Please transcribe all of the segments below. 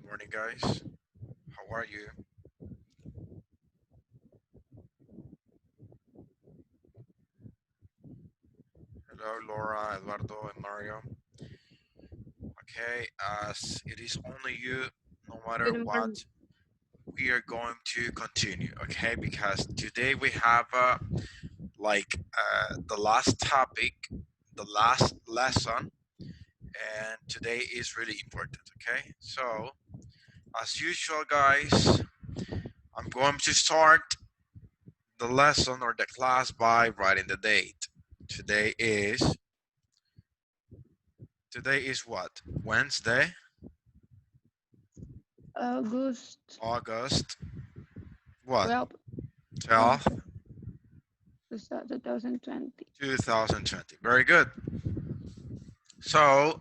morning, guys. How are you? Hello, Laura, Eduardo, and Mario. Okay, as it is only you, no matter Good what, morning. we are going to continue. Okay, because today we have the last topic, the last lesson, and today is really important. Okay, so as usual, guys, I'm going to start the lesson or the class by writing the date. Today is Today is what? Wednesday, August August what? 12th, 12th, 2020. 2020. Very good. So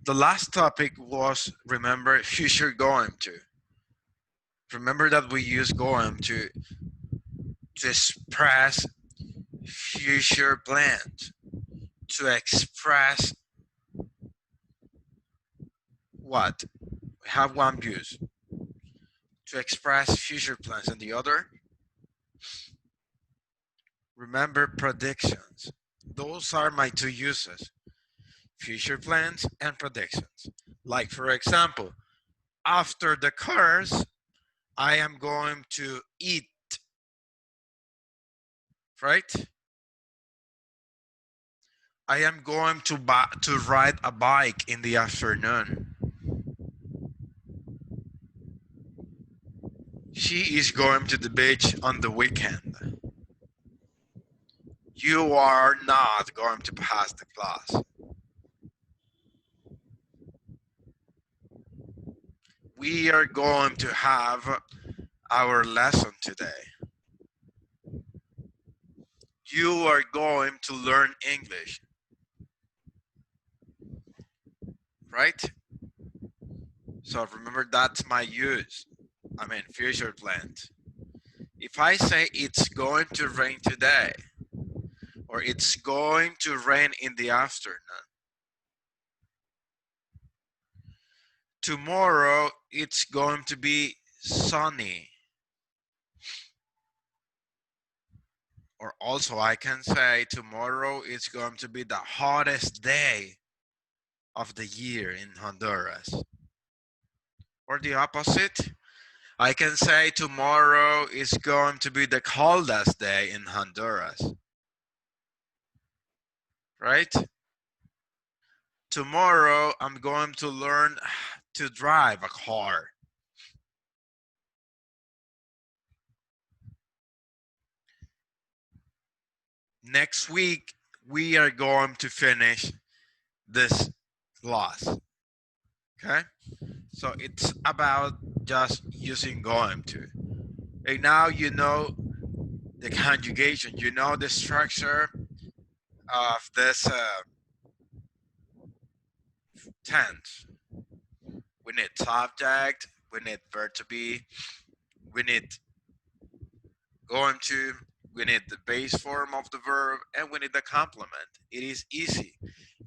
the last topic was remember future going to. Remember that we use going to express future plans, to express what? We have one use to express future plans, and the other, remember predictions. Those are my two uses, future plans and predictions. Like, for example, after the course, I am going to eat, right? I am going to ride a bike in the afternoon. She is going to the beach on the weekend. You are not going to pass the class. We are going to have our lesson today. You are going to learn English, right? So remember that's my use. I mean, future plans. If I say it's going to rain today, or it's going to rain in the afternoon, tomorrow it's going to be sunny. Or also I can say tomorrow it's going to be the hottest day of the year in Honduras. Or the opposite, I can say tomorrow is going to be the coldest day in Honduras, right? Tomorrow I'm going to learn to drive a car. Next week we are going to finish this class. Okay? So it's about just using going to. And now you know the conjugation, you know the structure of this tense. We need subject, we need verb to be, we need going to, we need the base form of the verb, and we need the complement. It is easy.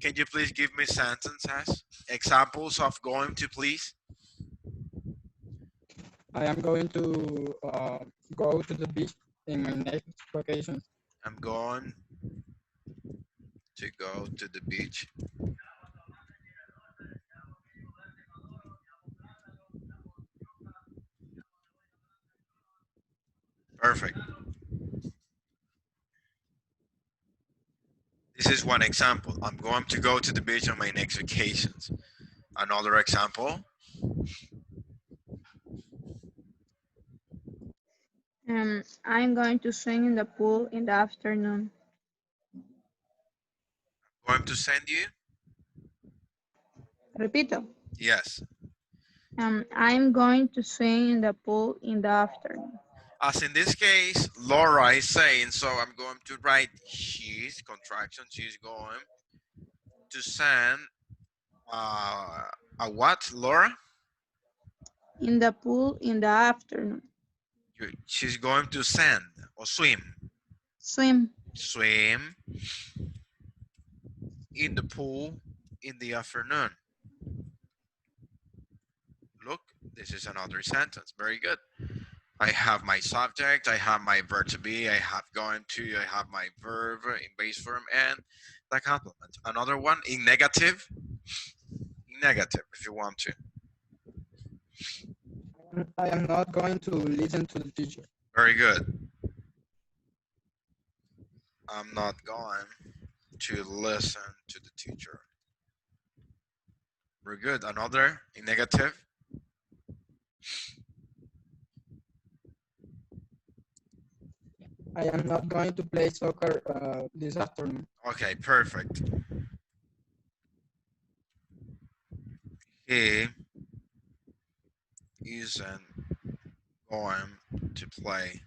Can you please give me sentences, examples of going to, please? I am going to go to the beach in my next vacation. I'm going to go to the beach. Perfect. This is one example. I'm going to go to the beach on my next vacations. Another example. I'm going to swim in the pool in the afternoon. Going to send you? Repito. Yes. I'm going to swim in the pool in the afternoon. As in this case, Laura is saying, so I'm going to write she's, contraction, she's going to send a what, Laura? In the pool in the afternoon. She's going to send or Swim. swim in the pool in the afternoon. Look, this is another sentence. Very good. I have my subject, I have my verb to be, I have going to, I have my verb in base form, and the complement. Another one in negative. In negative, if you want to. I am not going to listen to the teacher. Very good. I'm not going to listen to the teacher. Very good. Another in negative. I am not going to play soccer this afternoon. Okay, perfect. He isn't going to play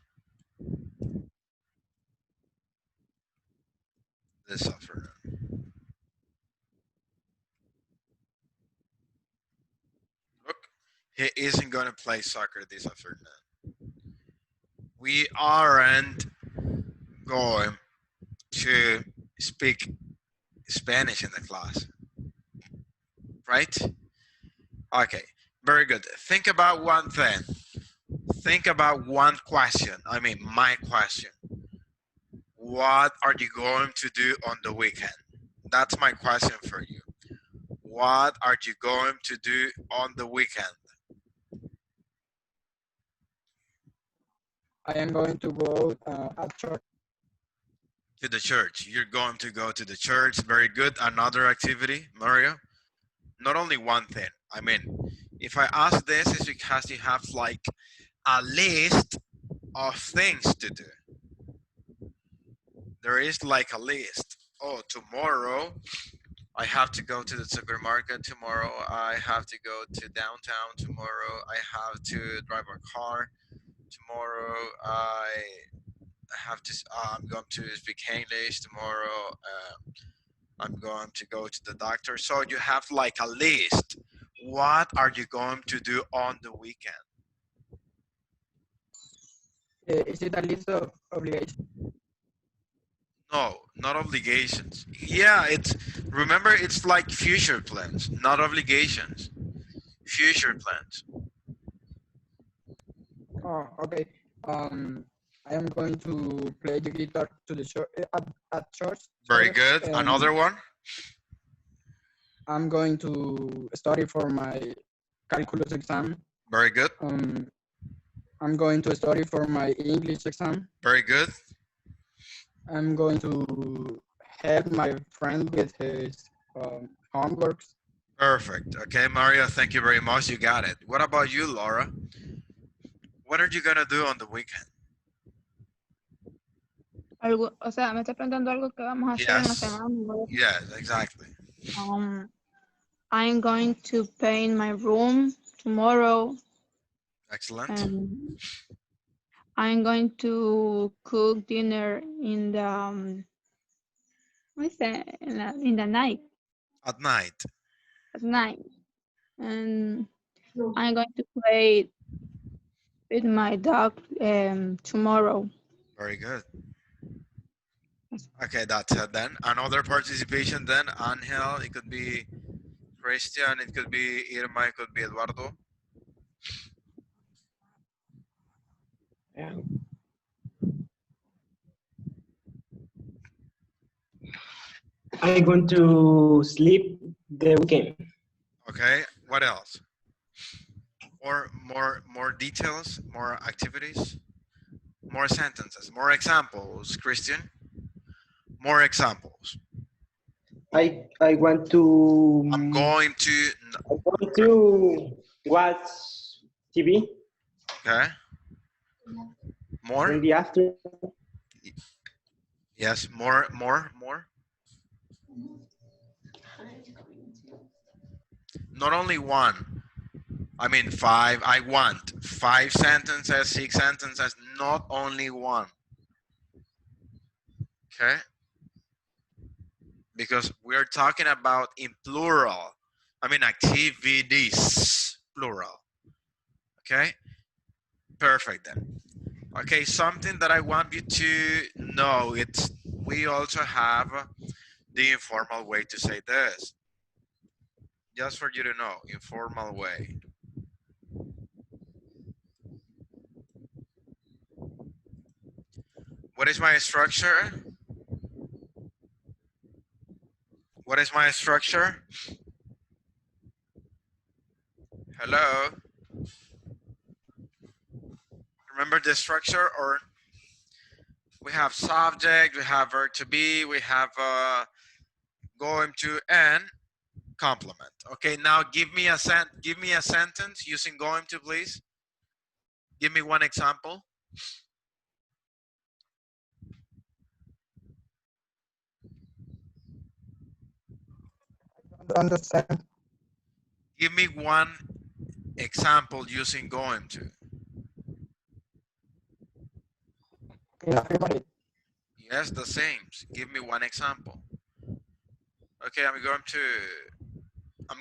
this afternoon. Look, he isn't going to play soccer this afternoon. We aren't going to speak Spanish in the class, right? Okay, very good. Think about one thing. Think about one question. I mean, my question. What are you going to do on the weekend? That's my question for you. What are you going to do on the weekend? I am going to go at church. To the church. You're going to go to the church. Very good. Another activity, Mario. Not only one thing. I mean, if I ask this, it's because you have like a list of things to do. There is like a list. Oh, tomorrow I have to go to the supermarket. Tomorrow I have to go to downtown. Tomorrow I have to drive a car. Tomorrow I have to. I'm going to speak English. Tomorrow I'm going to go to the doctor. So you have like a list. What are you going to do on the weekend? Is it a list of obligations? No, not obligations. Yeah, remember it's like future plans, not obligations. Future plans. Oh, okay. I am going to play the guitar to the church at church. Very good. Another one. I'm going to study for my calculus exam. Very good. I'm going to study for my English exam. Very good. I'm going to help my friend with his homeworks. Perfect. Okay, Mario, thank you very much. You got it. What about you, Laura? What are you gonna do on the weekend? Algo, o sea, me está preguntando algo que vamos a hacer en la Yes. semana. Yes, exactly. I'm going to paint my room tomorrow. Excellent. And I'm going to cook dinner in the what is that? In the night. At night. At night. And I'm going to play with my dog tomorrow. Very good. Okay, that's it then. Another participation then, Angel, it could be Christian, it could be Irma, it could be Eduardo. Yeah. I'm going to sleep the weekend. Okay, what else? Or more details, more activities, more sentences, more examples, Christian. More examples. I want to. I'm going to. I want to watch TV. Okay. More. In the afternoon. Yes. More. Not only one. I mean 5. I want 5 sentences, 6 sentences. Not only one. Okay. Because we're talking about in plural. I mean activities, plural. Okay. Perfect then. Okay, something that I want you to know, we also have the informal way to say this. Just for you to know, informal way. What is my structure? What is my structure? Hello? Remember the structure? Or we have subject, we have verb to be, we have going to, and complement. Okay, now give me a sentence using going to, please. Give me one example. Don't understand. Give me one example using going to. In affirmative. Yes, the same. Give me one example. Okay, I'm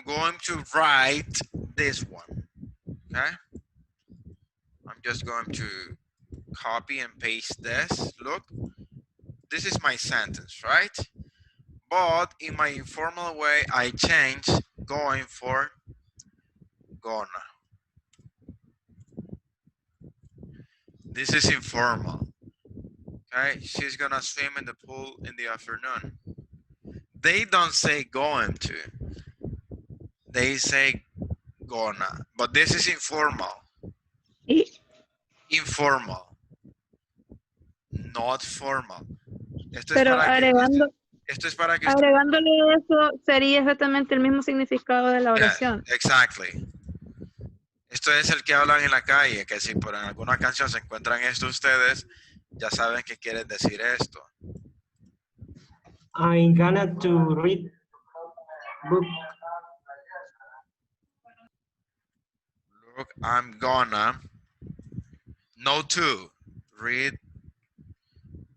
going to write this one. Okay, I'm just going to copy and paste this. Look, this is my sentence, right? But in my informal way, I change going for gonna. This is informal. Okay, she's gonna swim in the pool in the afternoon. They don't say going to. They say gonna. But this is informal. Y- Informal. Not formal. Esto Pero es para que agregándole eso sería exactamente el mismo significado de la oración. Yeah, exactly. Esto es el que hablan en la calle, que si por alguna canción se encuentran esto ustedes, ya saben qué quiere decir esto. I'm gonna to read book. Look, I'm gonna, no to, read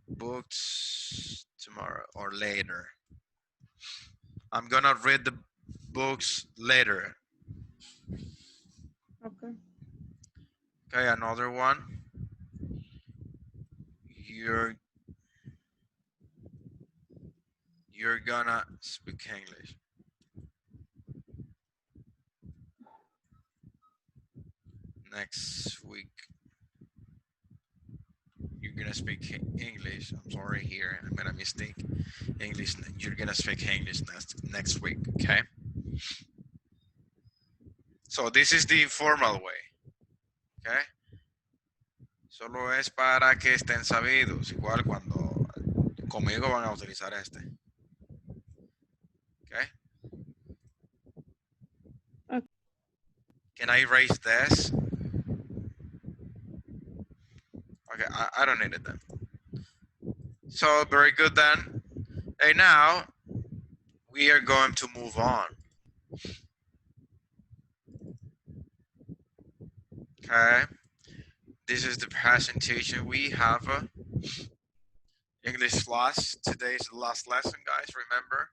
books tomorrow or later. I'm gonna read the books later. Okay. Okay, another one. You're gonna speak English. Next week. You're gonna speak English. I'm sorry here, I made a mistake. English, you're gonna speak English next week, okay? So this is the informal way, okay? Solo es para que estén sabidos, igual cuando conmigo van a utilizar este. Okay? Okay. Can I erase this? Okay, I don't need it then. So very good then. And now we are going to move on. Okay. This is the presentation we have. English class. Today is the last lesson, guys. Remember.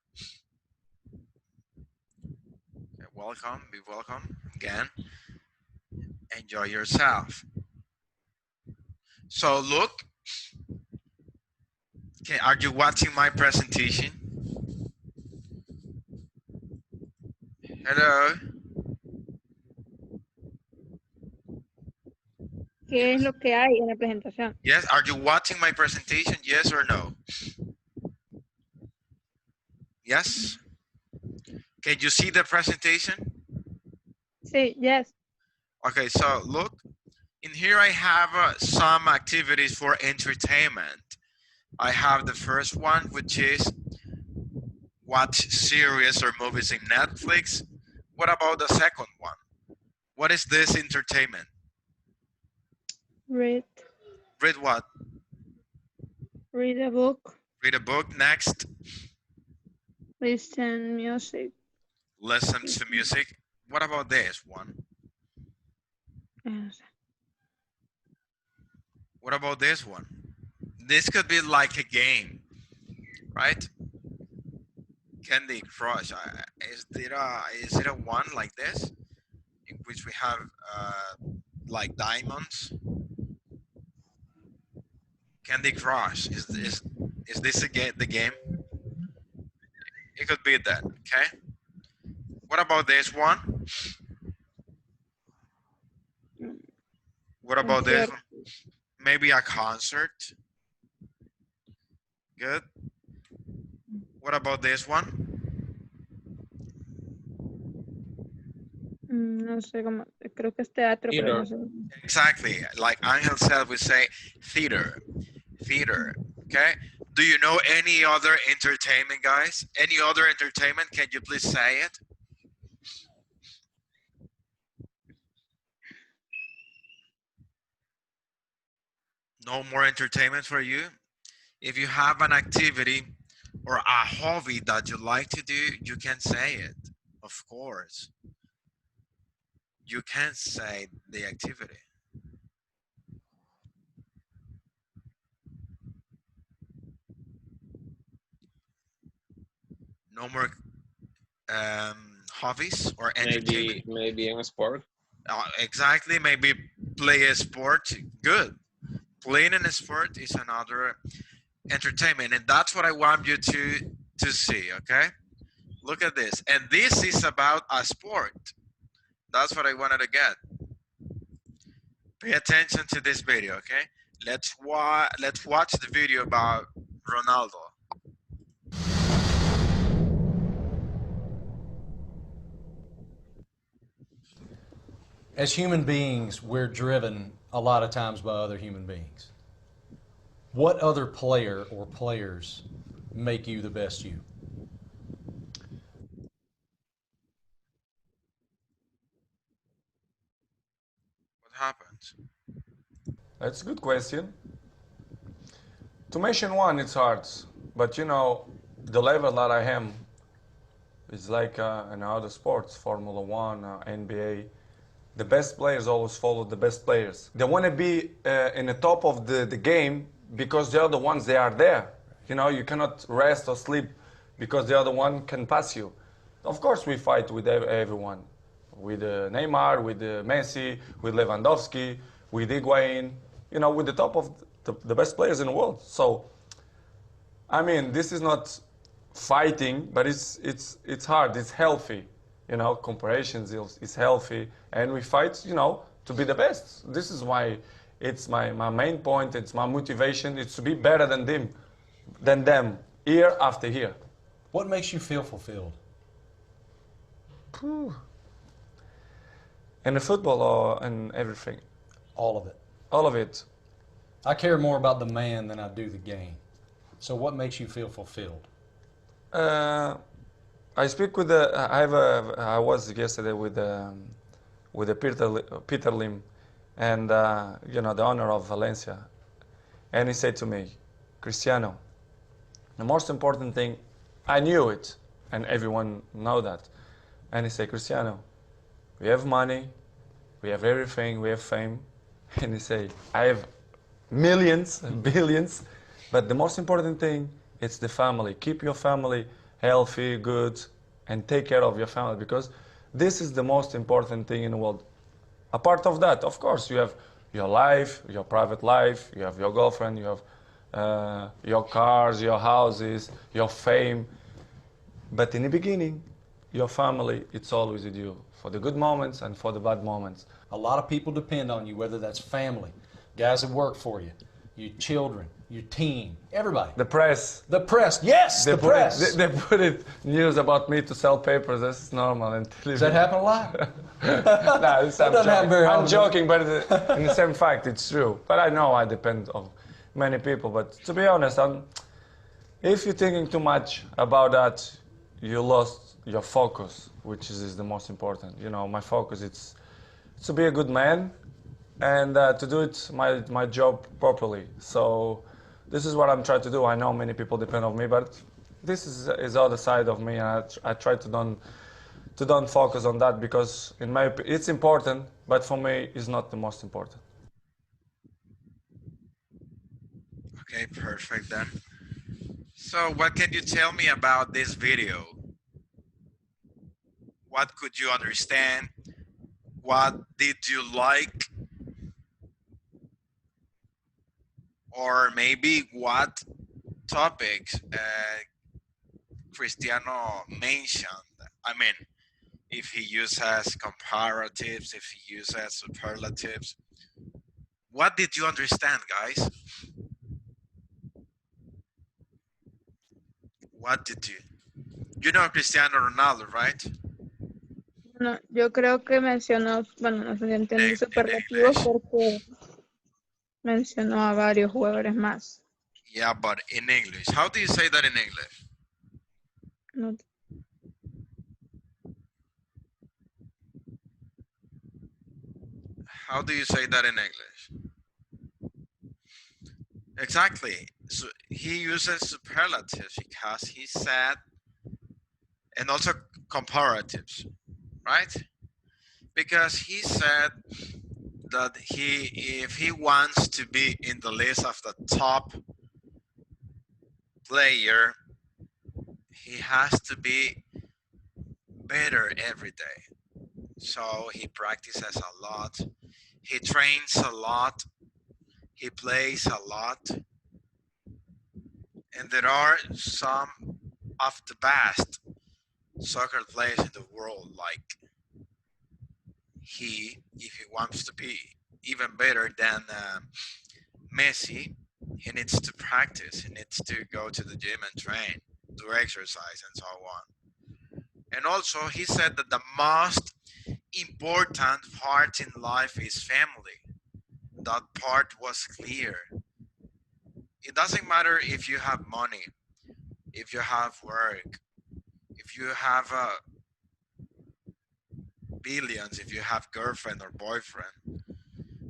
Okay, welcome. Be welcome again. Enjoy yourself. So look. Okay, are you watching my presentation? Hello. ¿Qué es lo que hay en la presentación? Yes, are you watching my presentation? Yes or no? Yes? Can you see the presentation? Sí, yes. Okay, so look, in here I have some activities for entertainment. I have the first one, which is watch series or movies in Netflix. What about the second one? What is this entertainment? Read Read what? a book, Read a book. Next, listen music. listen to music. What about this one? Yes. What about this one? This could be like a game, right? Candy Crush. Is it a one like this, in which we have like diamonds? Candy Crush. Is this the game? It could be that. Okay. What about this one? What about this one? Maybe a concert. Good. What about this one? No sé cómo, creo que es teatro, pero no sé. Exactly. Like Angel said, we say theater. Theater. Okay. Do you know any other entertainment, guys? Any other entertainment? Can you please say it? No more entertainment for you? If you have an activity or a hobby that you like to do, you can say it. Of course. You can say the activity. No more hobbies or entertainment. Maybe in a sport. Exactly. Maybe play a sport. Good. Playing in a sport is another entertainment, and that's what I want you to see. Okay. Look at this, and this is about a sport. That's what I wanted to get. Pay attention to this video, okay? Let's watch the video about Ronaldo. As human beings, we're driven a lot of times by other human beings. What other player or players make you the best you? What happens? That's a good question. To mention one, it's hard, but you know, the level that I am is like in other sports, Formula One, NBA. The best players always follow the best players. They want to be in the top of the game because the other ones, they are there. You know, you cannot rest or sleep because the other one can pass you. Of course, we fight with everyone, with Neymar, with Messi, with Lewandowski, with Higuain, you know, with the top of the best players in the world. So, I mean, this is not fighting, but it's hard, it's healthy. You know, comparisons is healthy, and we fight, you know, to be the best. This is why it's my main point, it's my motivation, it's to be better than them, year after year. What makes you feel fulfilled? In the football or in everything? All of it. All of it. I care more about the man than I do the game. So what makes you feel fulfilled? I speak with the. I was yesterday with the Peter Lim, and you know, the owner of Valencia, and he said to me, Cristiano, the most important thing, I knew it, and everyone know that, and he said, Cristiano, we have money, we have everything, we have fame, and he said, I have millions, billions, but the most important thing, it's the family. Keep your family healthy, good, and take care of your family, because this is the most important thing in the world. Apart of that, of course, you have your life, your private life, you have your girlfriend, you have your cars, your houses, your fame. But in the beginning, your family, it's always with you, for the good moments and for the bad moments. A lot of people depend on you, whether that's family, guys that work for you, your children, your team, everybody. The press. The press, yes, the press. They put it news about me to sell papers. That's normal. And Does that happen a lot? No, doesn't happen very I'm often. joking, but in the same fact, it's true. But I know I depend on many people. But to be honest, if you're thinking too much about that, you lost your focus, which is the most important. You know, my focus, it's to be a good man and to do it my job properly. So this is what I'm trying to do. I know many people depend on me, but this is the other side of me, and I try to don't focus on that, because in my it's important, but for me it's not the most important. Okay, perfect then. So what can you tell me about this video? What could you understand? What did you like? Or maybe what topics Cristiano mentioned? I mean, if he uses comparatives, if he uses superlatives. What did you understand, guys? What did you? You know Cristiano Ronaldo, right? No, yo creo que mencionó, bueno, no sé si entendí In superlativos English. porque mencionó a varios jugadores más. Yeah, but in English. How do you say that in English? No, How do you say that in English? Exactly. So he uses superlatives because he said, and also comparatives, right? Because he said that if he wants to be in the list of the top player, he has to be better every day. So he practices a lot, he trains a lot, he plays a lot, and there are some of the best soccer players in the world. Like if he wants to be even better than Messi, he needs to practice. He needs to go to the gym and train, do exercise, and so on. And also, he said that the most important part in life is family. That part was clear. It doesn't matter if you have money, if you have work, if you have billions, if you have girlfriend or boyfriend.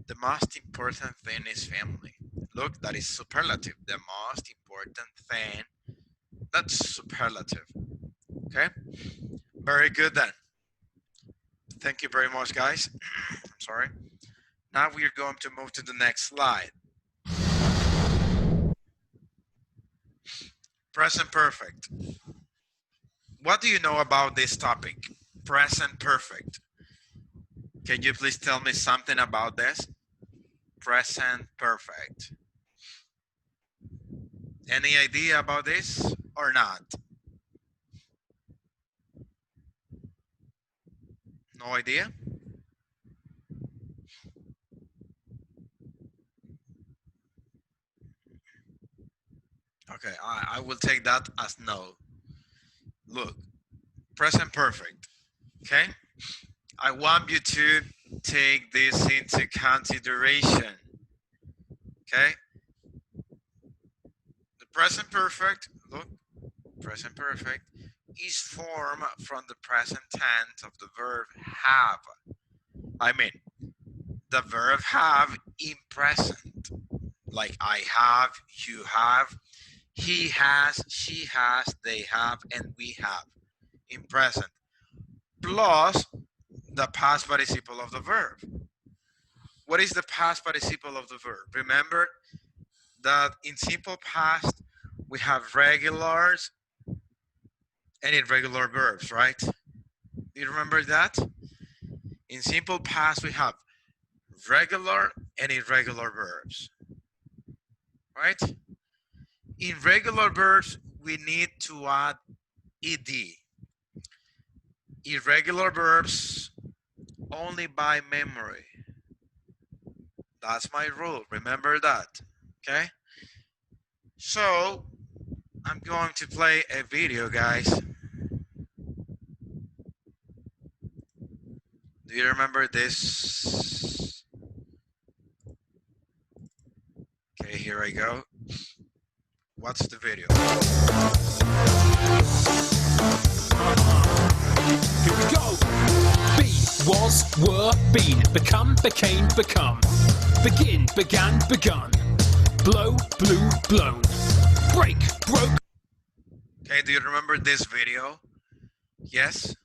The most important thing is family. Look, that is superlative. The most important thing, that's superlative. Okay? Very good then. Thank you very much, guys. I'm sorry. Now we are going to move to the next slide. Present perfect. What do you know about this topic? Present perfect. Can you please tell me something about this? Present perfect. Any idea about this or not? No idea? Okay, I will take that as no. Look, present perfect, okay? I want you to take this into consideration, okay? The present perfect, look, present perfect is formed from the present tense of the verb have. I mean, the verb have in present, like I have, you have, he has, she has, they have, and we have in present, plus the past participle of the verb. What is the past participle of the verb? Remember that in simple past, we have regulars and irregular verbs, right? Do you remember that? In simple past, we have regular and irregular verbs, right? In regular verbs, we need to add ed. Irregular verbs only by memory. That's my rule. Remember that. Okay? So, I'm going to play a video, guys. Do you remember this? Okay, here I go. What's the video? Here we go. Be, was, were, been, become, became, become. Begin, began, begun. Blow, blew, blown. Break, broke. Okay, do you remember this video? Yes?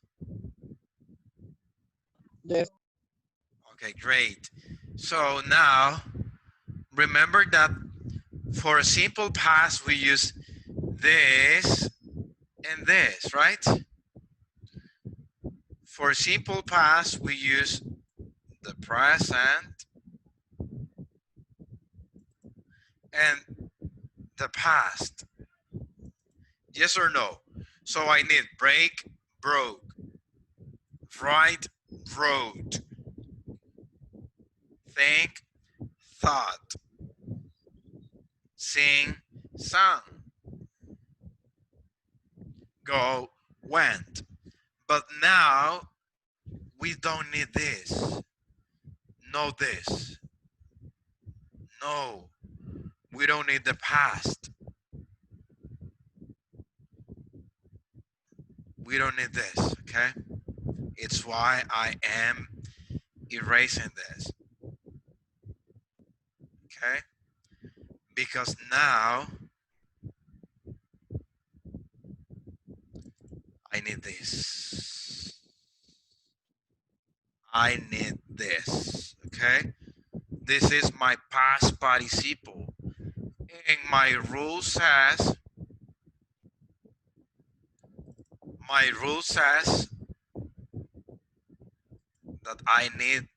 Yes. Okay, great. So now, remember that for a simple past, we use this and this, right? For simple past, we use the present and the past. Yes or no? So I need break, broke, write, wrote, think, thought, sing, sung. go, went. But now we don't need this. No this. No. We don't need the past. We don't need this, okay? It's why I am erasing this. Okay? Because now I need this. I need this, okay? This is my past participle. And my rule says that I need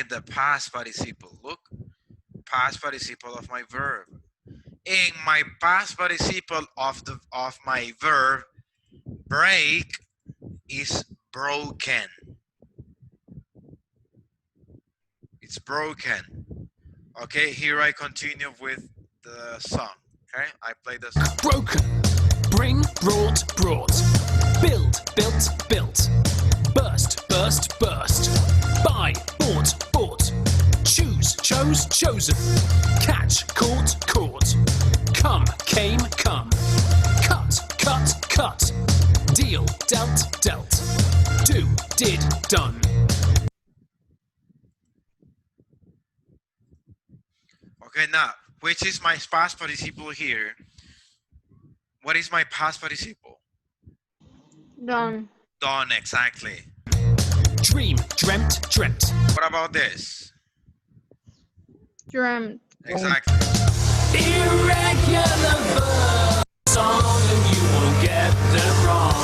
the past participle. Look, past participle of my verb. And my past participle of my verb break is broken. It's broken. Okay, here I continue with the song. Okay, I play the song. Broken. Bring, brought, brought. Build, built, built. Burst, burst, burst. Buy, bought, bought. Choose, chose, chosen. Catch, caught, caught. Come, came, come. Cut, cut, cut. Deal, dealt, dealt. Do, did, done. Okay, now, which is my past participle here? What is my past participle? Done. Done, exactly. Dream, dreamt, dreamt. What about this? Dreamt. Exactly. Irregular verb song and you won't get them wrong.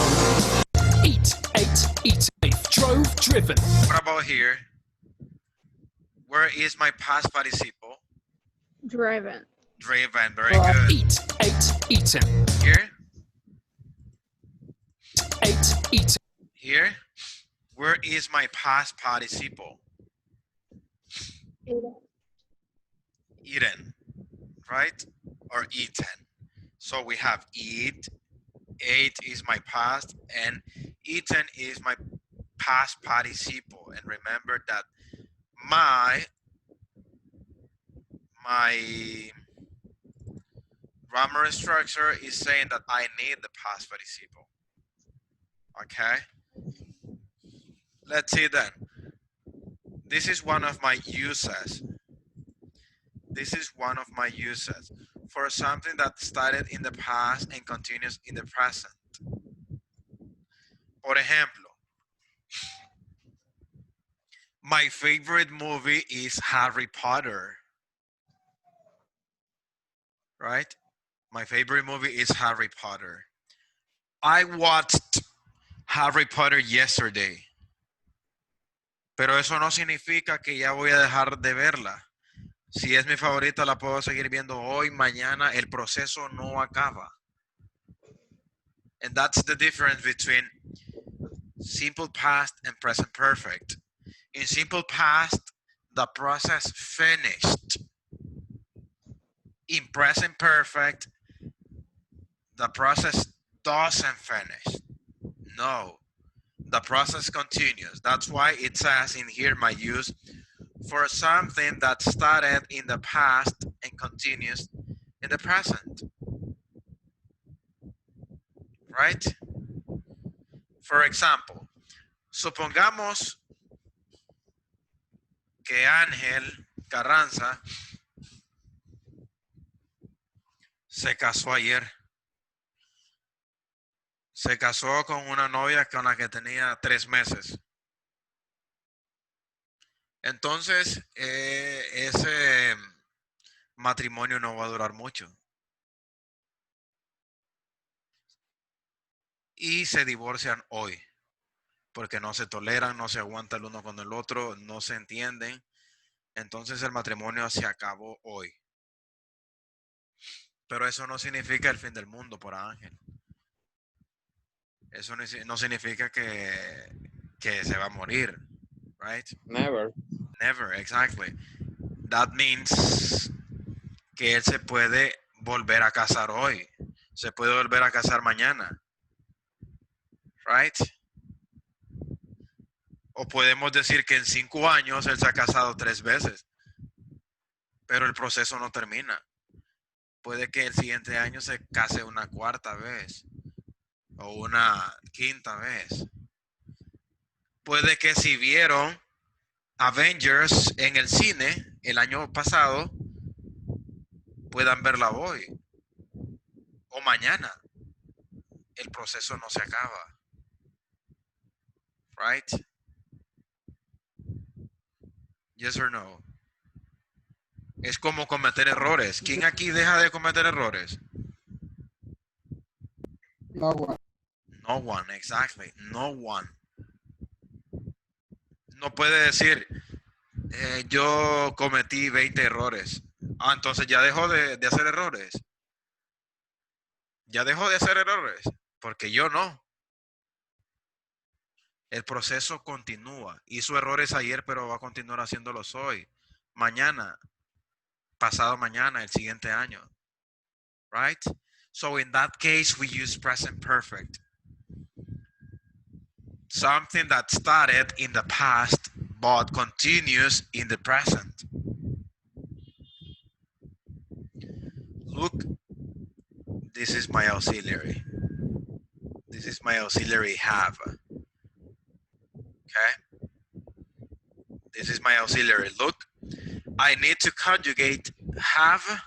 Eat, ate, eaten. Drove, driven. What about here? Where is my past participle? Driven. Driven, very good. Eat, ate, eaten. Here? Ate, eaten. Here? Where is my past participle? Eaten, right? Or eaten. So we have eat, ate is my past, and eaten is my past participle. And remember that my grammar structure is saying that I need the past participle. Okay? Let's see then. This is one of my uses. This is one of my uses for something that started in the past and continues in the present. Por ejemplo, my favorite movie is Harry Potter. Right? My favorite movie is Harry Potter. I watched Harry Potter yesterday. Pero eso no significa que ya voy a dejar de verla. Si es mi favorita, la puedo seguir viendo hoy, mañana. El proceso no acaba. And that's the difference between simple past and present perfect. In simple past, the process finished. In present perfect, the process doesn't finish. No, the process continues. That's why it says in here my use for something that started in the past and continues in the present. Right? For example, supongamos que Ángel Carranza se casó ayer. Se casó con una novia con la que tenía 3 meses. Entonces, ese matrimonio no va a durar mucho. Y se divorcian hoy, porque no se toleran, no se aguantan el uno con el otro, no se entienden. Entonces el matrimonio se acabó hoy. Pero eso no significa el fin del mundo para Ángel. Eso no significa que se va a morir, right? Never. Never, exactly. That means que él se puede volver a casar hoy. Se puede volver a casar mañana. Right? O podemos decir que en 5 años él se ha casado 3 veces. Pero el proceso no termina. Puede que el siguiente año se case una 4ª vez. O una 5ª vez. Puede que si vieron Avengers en el cine el año pasado, puedan verla hoy o mañana. El proceso no se acaba. Right? Yes or no? Es como cometer errores. ¿Quién aquí deja de cometer errores? No one. No one, exactly. No one. No puede decir, yo cometí 20 errores. Ah, entonces ya dejó de hacer errores. Ya dejó de hacer errores. Porque yo no. El proceso continúa. Hizo errores ayer, pero va a continuar haciéndolos hoy. Mañana. Pasado mañana, el siguiente año. Right? So in that case, we use present perfect. Something that started in the past, but continues in the present. Look, this is my auxiliary. This is my auxiliary have. Okay? This is my auxiliary. Look, I need to conjugate have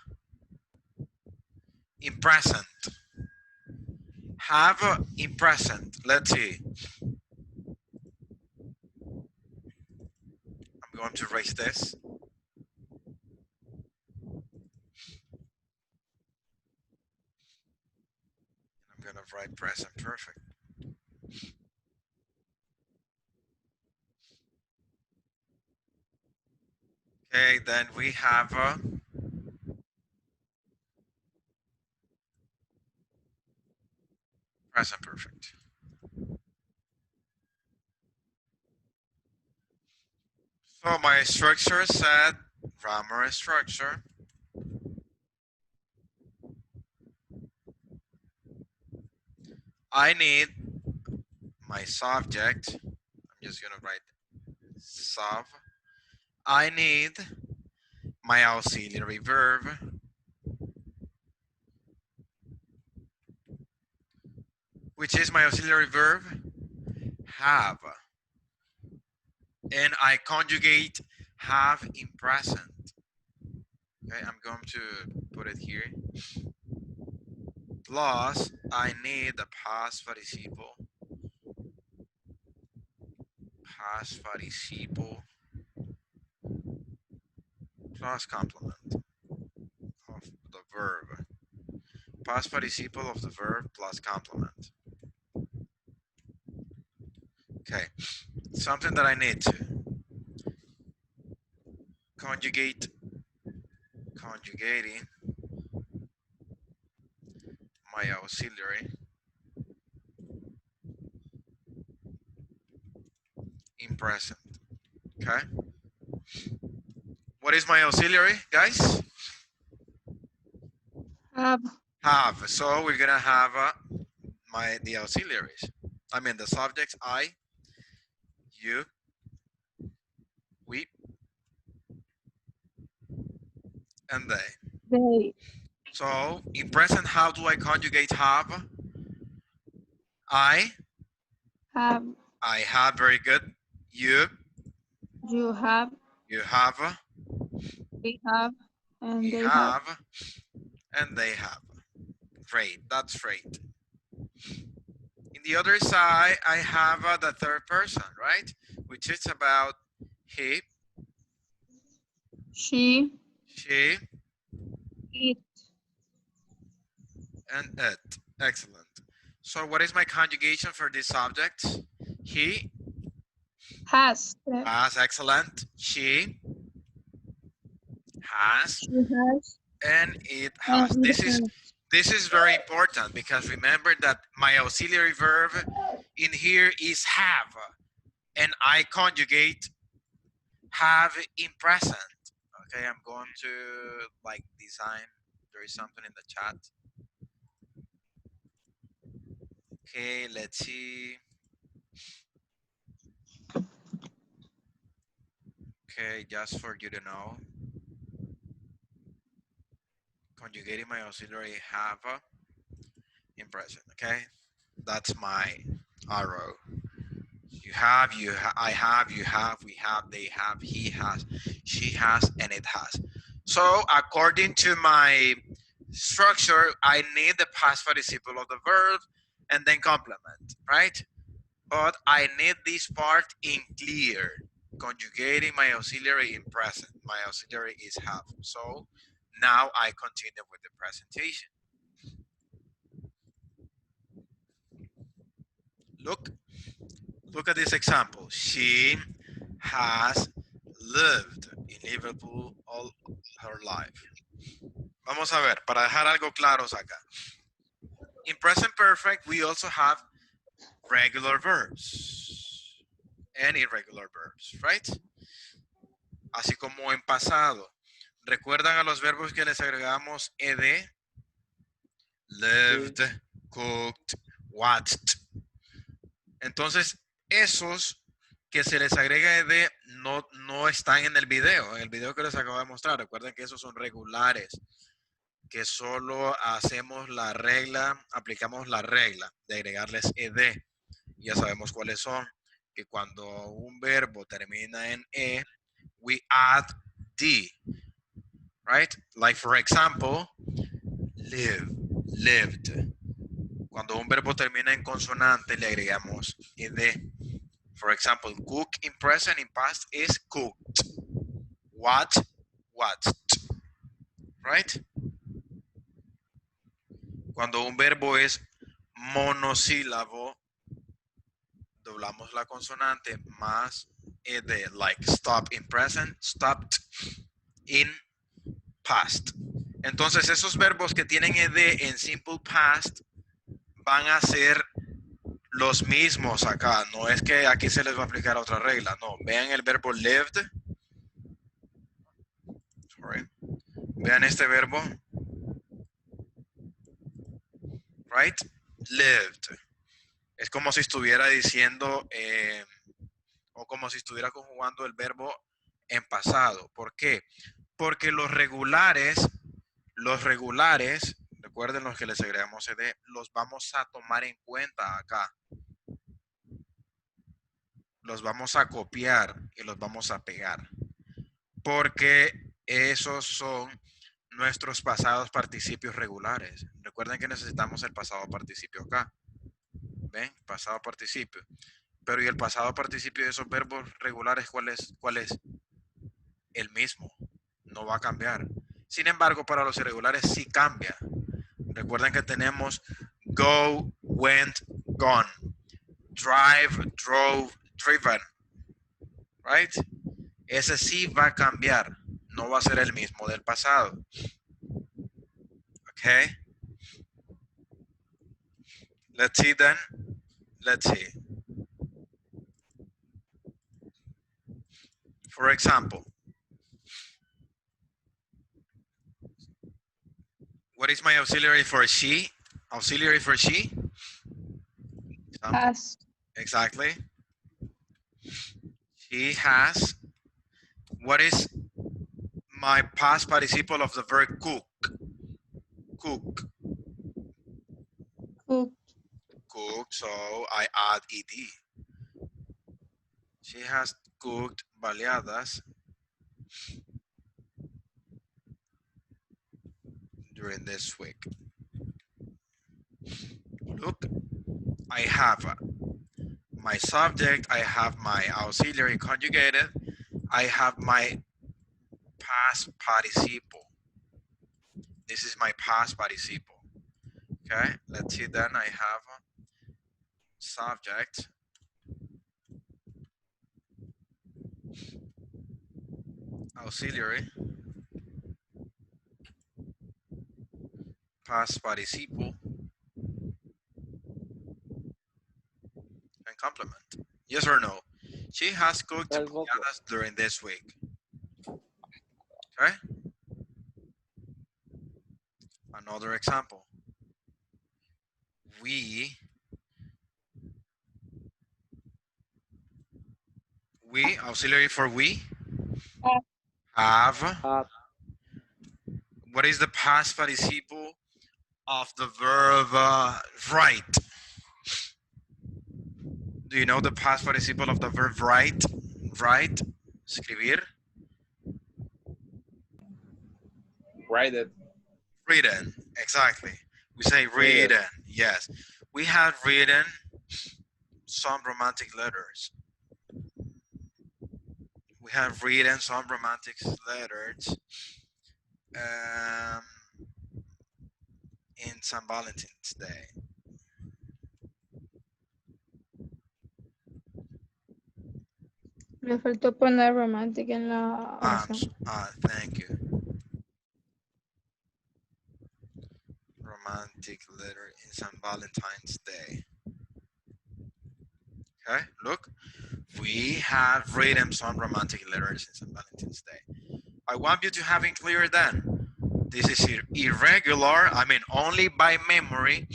in present. Have in present. Let's see. I'm going to erase this. I'm going to write present perfect. Okay, then we have present perfect. So my structure said grammar structure. I need my subject. I'm just gonna write sub. I need my auxiliary verb. Which is my auxiliary verb? Have. And I conjugate have in present. Okay, I'm going to put it here. Plus, I need the past participle. Past participle plus complement of the verb. Past participle of the verb plus complement. Okay, something that I need to conjugating my auxiliary in present. Okay, what is my auxiliary, guys? Have. So we're gonna have the auxiliaries. I mean the subjects I, you, we, and they. They. So in present, how do I conjugate have? I have, very good. You have, have, we have, and we they have. have, and they have. Great, that's great. In the other side, I have the third person, right? Which is about he, She, she, it, and it. Excellent. So what is my conjugation for these subjects? He has. has, excellent. She has, and it has. This is very important because remember that my auxiliary verb in here is have, and I conjugate have in present. Okay, I'm going to like design. There is something in the chat. Okay, let's see. Okay, just for you to know. Conjugating my auxiliary have in present, okay? That's my arrow. You have, I have, you have, we have, they have, he has, she has, and it has. So according to my structure, I need the past participle of the verb and then complement, right? But I need this part in clear. Conjugating my auxiliary in present. My auxiliary is have. So now I continue with the presentation. Look at this example. She has lived in Liverpool all her life. Vamos a ver, para dejar algo claros acá. In present perfect, we also have regular verbs and irregular verbs, right? Así como en pasado. ¿Recuerdan a los verbos que les agregamos ed? Lived, cooked, watched. Entonces, esos que se les agrega ed no están en el video. En el video que les acabo de mostrar, recuerden que esos son regulares, que solo hacemos la regla, aplicamos la regla de agregarles ed. Ya sabemos cuáles son, que cuando un verbo termina en e, we add d, right? Like for example, live, lived. Cuando un verbo termina en consonante, le agregamos ed. For example, cook in present, in past is cooked. Watch, watched. Right? Cuando un verbo es monosílabo, doblamos la consonante más ed, like stop in present, stopped in past. Entonces, esos verbos que tienen ed en simple past van a ser los mismos acá. No es que aquí se les va a aplicar otra regla. No, vean el verbo lived. Sorry. Vean este verbo. Right? Lived. Es como si estuviera diciendo, o como si estuviera conjugando el verbo en pasado. ¿Por qué? Porque los regulares, recuerden los que les agregamos ed, los vamos a tomar en cuenta acá. Los vamos a copiar y los vamos a pegar. Porque esos son nuestros pasados participios regulares. Recuerden que necesitamos el pasado participio acá. ¿Ven? Pasado participio. Pero ¿y el pasado participio de esos verbos regulares cuál es? El mismo. No va a cambiar. Sin embargo, para los irregulares sí cambia. Recuerden que tenemos go, went, gone. Drive, drove, driven. Right? Ese sí va a cambiar. No va a ser el mismo del pasado. Okay? Let's see then. Let's see. For example, what is my auxiliary for she? Auxiliary for she? Has. Exactly. She has. What is my past participle of the verb cook? Cook. Cooked. Cook, so I add ed. She has cooked baleadas during this week. Look, I have my subject, I have my auxiliary conjugated, I have my past participle. This is my past participle. Okay, let's see then I have subject, auxiliary, past participle, and complement. Yes or no? She has cooked empanadas during this week. Okay. Another example. We We, auxiliary for we. Have. Have. What is the past participle of the verb write? Do you know the past participle of the verb write? Write, escribir. Write it. Written, exactly. We say written, yes. We have written some romantic letters. We have written some romantic letters in San Valentine's Day. Le faltó poner romantic en la oración. Thank you. Romantic letter in San Valentine's Day. Okay, look. We have written some romantic letters in San Valentine's Day. I want you to have it clear then. This is irregular, I mean only by memory,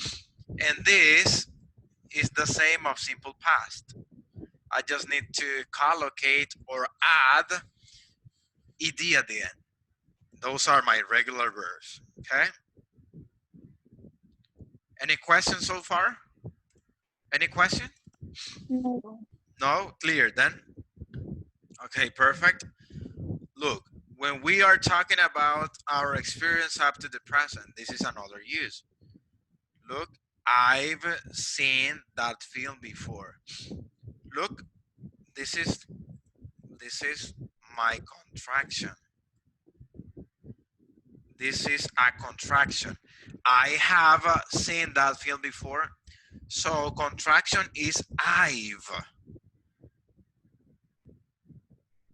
and this is the same of simple past. I just need to collocate or add ed at the end. Those are my regular verbs, okay? Any questions so far? Any question? No. No? Clear then? Okay, perfect. Look, when we are talking about our experience up to the present, this is another use. Look, I've seen that film before. Look, this is my contraction. This is a contraction. I have seen that film before. So contraction is I've.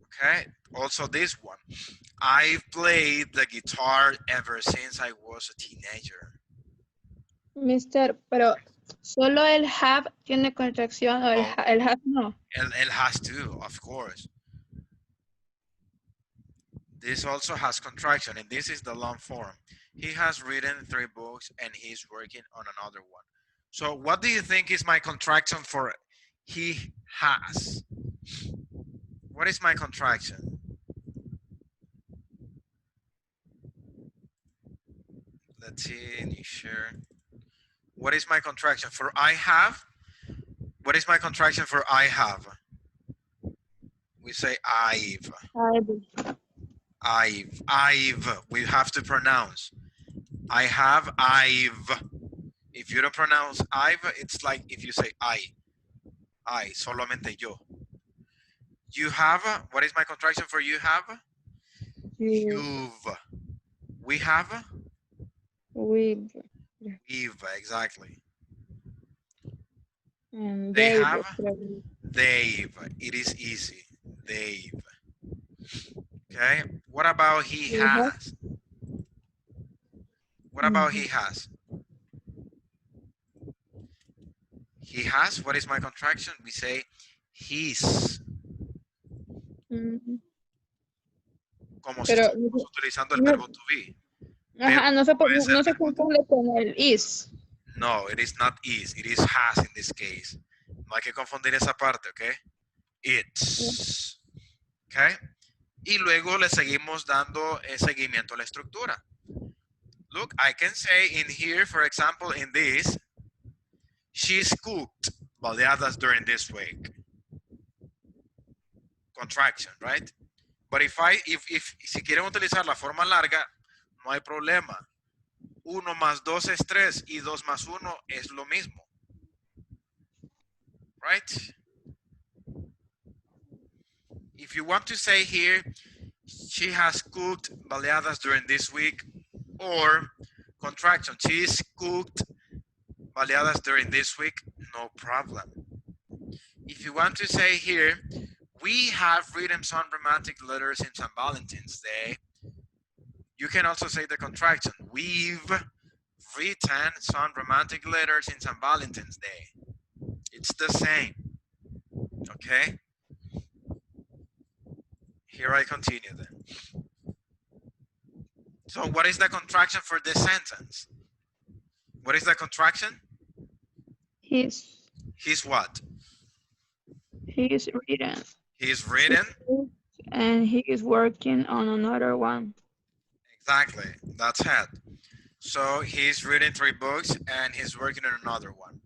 Okay, also this one. I've played the guitar ever since I was a teenager. Mister, pero solo el have tiene contracción o el have no. El has to, of course. This also has contraction, and this is the long form. He has written 3 books, and he's working on another one. So what do you think is my contraction for he has? What is my contraction? Let's see, share. What is my contraction for I have? What is my contraction for I have? We say I've. We have to pronounce. I have, I've. If you don't pronounce I've, it's like if you say I, solamente yo. You have, what is my contraction for you have? You've. We have? We've. Exactly. And They they've. have? They've. It is easy. They've. Okay. What about he has? What about he has? He has, what is my contraction? We say his. Como si estuviéramos utilizando el verbo to be. Ajá, no se confunde con el is. No, it is not is. It is has in this case. No hay que confundir esa parte, ¿ok? It's. ¿Ok? Y luego le seguimos dando seguimiento a la estructura. Look, I can say in here, for example, in this, she's cooked baleadas during this week. Contraction, right? But if si quieren utilizar la forma larga, no hay problema. 1 más 2 es 3 y 2 más 1 es lo mismo. Right? If you want to say here, she has cooked baleadas during this week, or contraction, she's cooked baleadas during this week, no problem. If you want to say here, we have written some romantic letters in San Valentine's Day, you can also say the contraction. We've written some romantic letters in San Valentine's Day. It's the same. Okay? Here I continue then. So what is the contraction for this sentence? What is the contraction? His. His what? He's written. He's reading. And he is working on another one. Exactly. That's it. So he's reading 3 books and he's working on another one.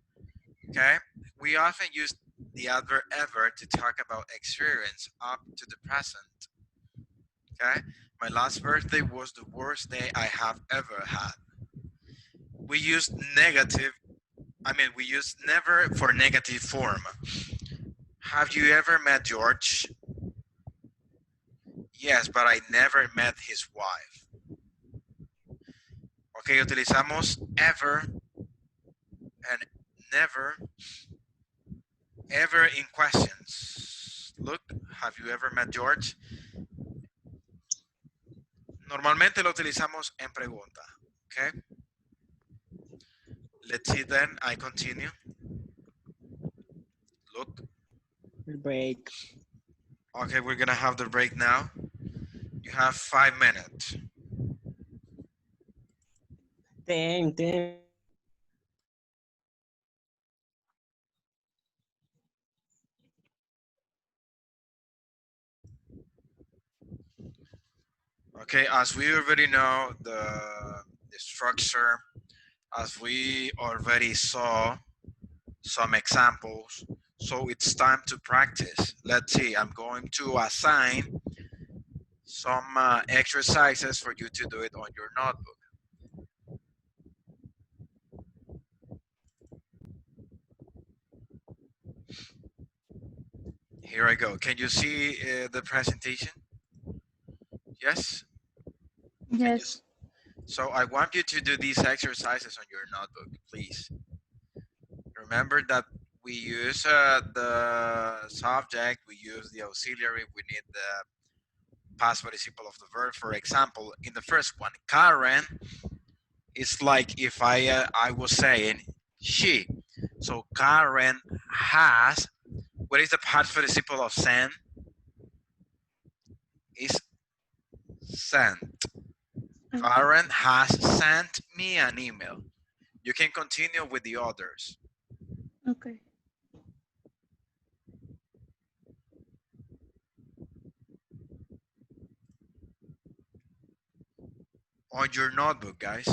Okay. We often use the adverb ever to talk about experience up to the present. Okay. My last birthday was the worst day I have ever had. We use we use never for negative form. Have you ever met George? Yes, but I never met his wife. Ok, utilizamos ever and never, ever in questions. Look, have you ever met George? Normalmente lo utilizamos en pregunta. Okay. Let's see then, I continue. Look. Break. Okay, we're gonna have the break now. You have 5 minutes. Ten. Okay, as we already know the structure, as we already saw some examples, so it's time to practice. Let's see, I'm going to assign some exercises for you to do it on your notebook. Here I go. Can you see the presentation? Yes? Yes. So I want you to do these exercises on your notebook, please. Remember that we use the subject, we use the auxiliary, we need the past participle of the verb. For example, in the first one, Karen, it's like if I was saying she. So Karen has, what is the past participle of send? Is sent. Karen has sent me an email. You can continue with the others. Okay. On your notebook, guys.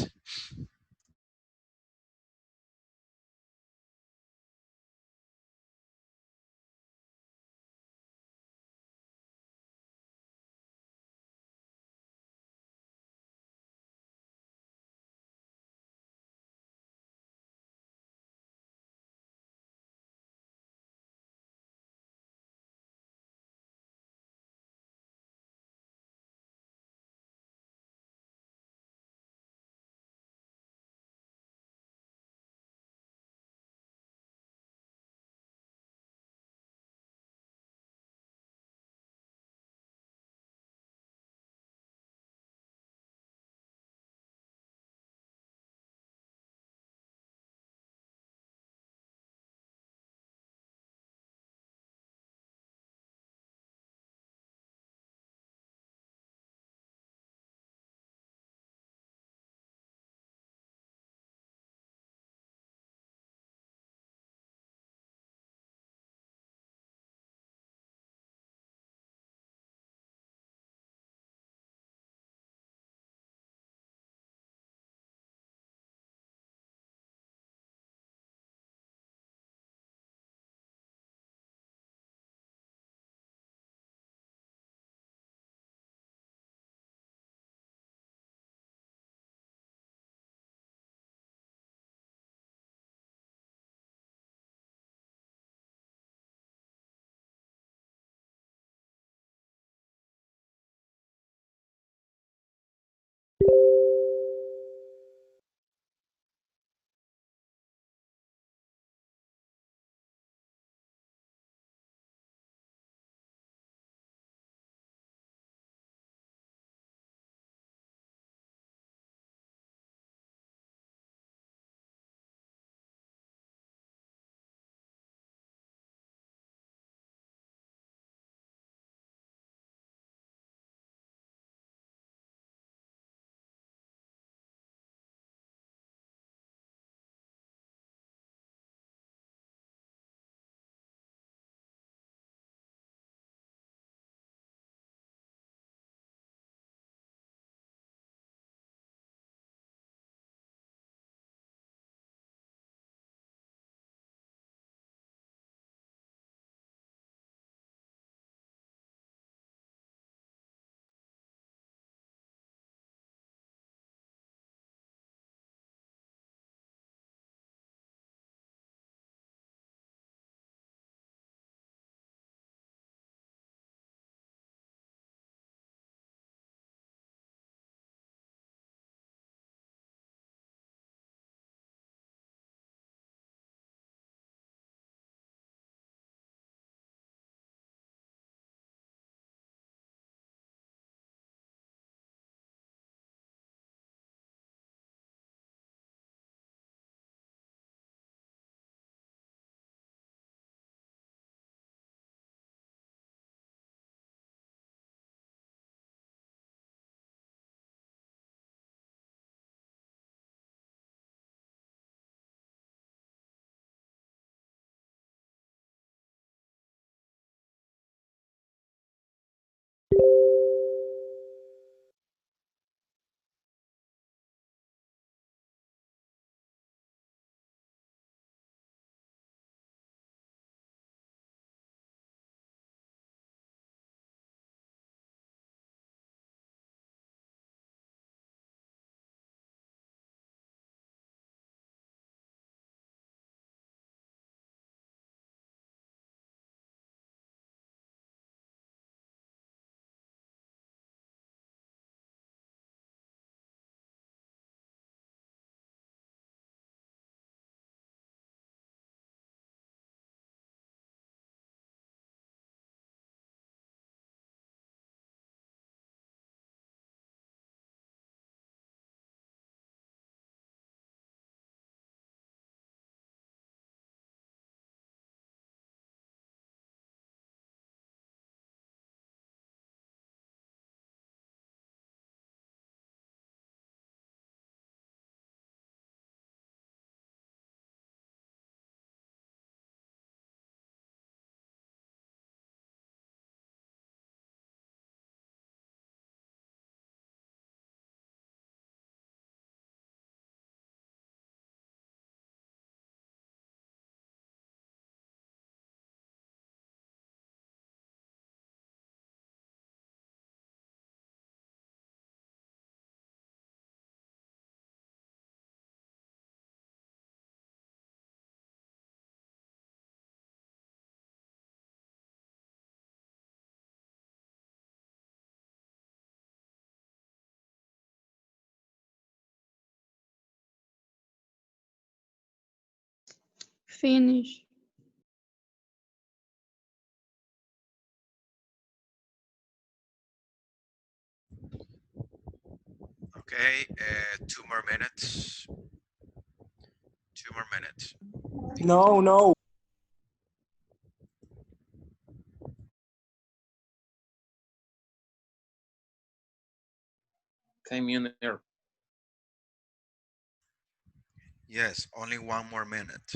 Finish. Okay, 2 more minutes. 2 more minutes. No, no. 10 minutes. Yes, only 1 more minute.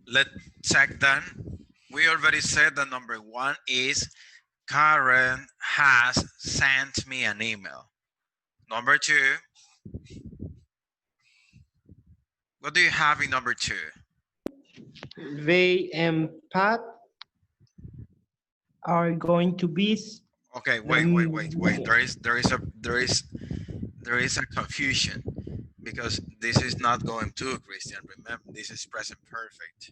Let's check then. We already said that number 1 is Karen has sent me an email. Number 2, what do you have in number 2? They and Pat are going to visit. Okay, wait. There is a confusion because this is not going to, Christian. Remember, this is present perfect.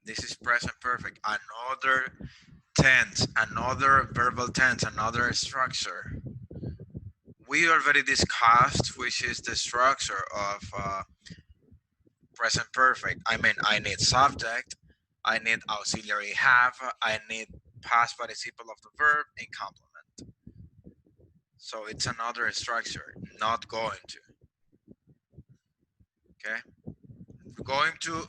This is present perfect. Another tense, another verbal tense, another structure. We already discussed which is the structure of present perfect. I mean, I need subject, I need auxiliary have, I need past participle of the verb, and complement. So it's another structure, not going to. Okay? Going to,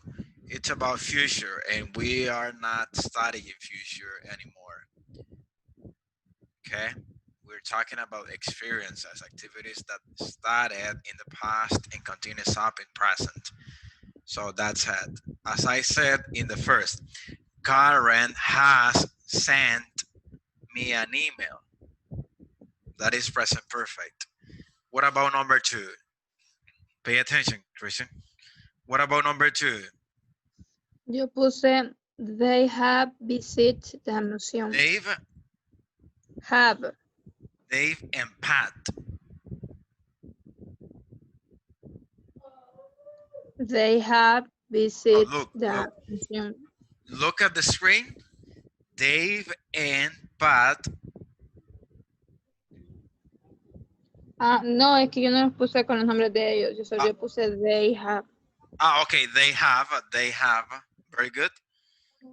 it's about future, and we are not studying future anymore. Okay? We're talking about experiences, activities that started in the past and continues up in present. So that's it. As I said in the first, Karen has sent me an email. That is present perfect. What about number 2? Pay attention, Christian. What about number 2? Yo puse they have visited the museum. Dave, Have. Dave and Pat. They have visited look, the museum. Look at the screen. Dave and Pat. No, es que yo no los puse con los nombres de ellos. Yo solo puse they have. Okay, they have. Very good.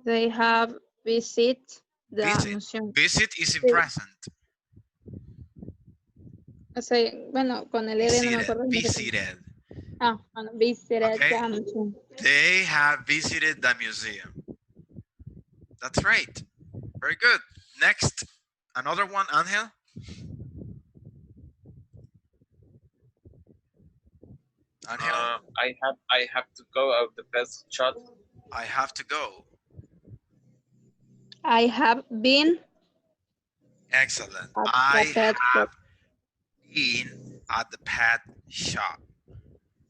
They have visited the museum. Visit is in Sí. present. O sea, bueno, con el R no me acuerdo. Visited. Bueno, visited Okay. the museum. They have visited the museum. That's right. Very good. Next, another one, Angel. Angel. I have to go out the best shot. I have to go. I have been. Excellent. I have been at the pet shop.